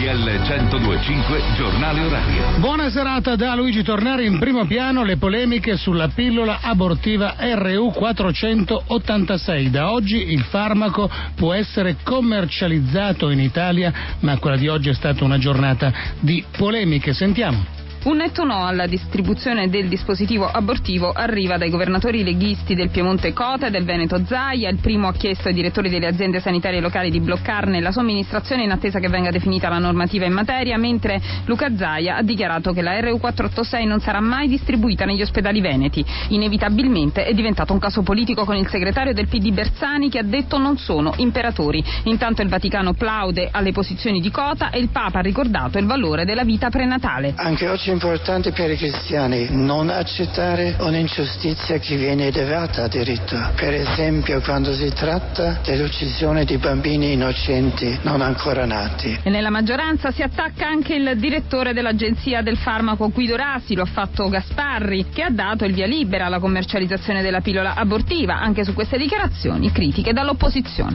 RTL 102.5 Giornale Orario. Buona serata da Luigi Tornari. In primo piano le polemiche sulla pillola abortiva RU486. Da oggi il farmaco può essere commercializzato in Italia, ma quella di oggi è stata una giornata di polemiche. Sentiamo. Un netto no alla distribuzione del dispositivo abortivo arriva dai governatori leghisti del Piemonte Cota e del Veneto Zaia. Il primo ha chiesto ai direttori delle aziende sanitarie locali di bloccarne la somministrazione in attesa che venga definita la normativa in materia, mentre Luca Zaia ha dichiarato che la RU486 non sarà mai distribuita negli ospedali veneti. Inevitabilmente è diventato un caso politico con il segretario del PD Bersani che ha detto non sono imperatori. Intanto il Vaticano plaude alle posizioni di Cota e il Papa ha ricordato il valore della vita prenatale. Anche oggi è importante per i cristiani non accettare un'ingiustizia che viene elevata a diritto, per esempio quando si tratta dell'uccisione di bambini innocenti non ancora nati. E nella maggioranza si attacca anche il direttore dell'Agenzia del Farmaco Guido Rasi, lo ha fatto Gasparri, che ha dato il via libera alla commercializzazione della pillola abortiva. Anche su queste dichiarazioni critiche dall'opposizione.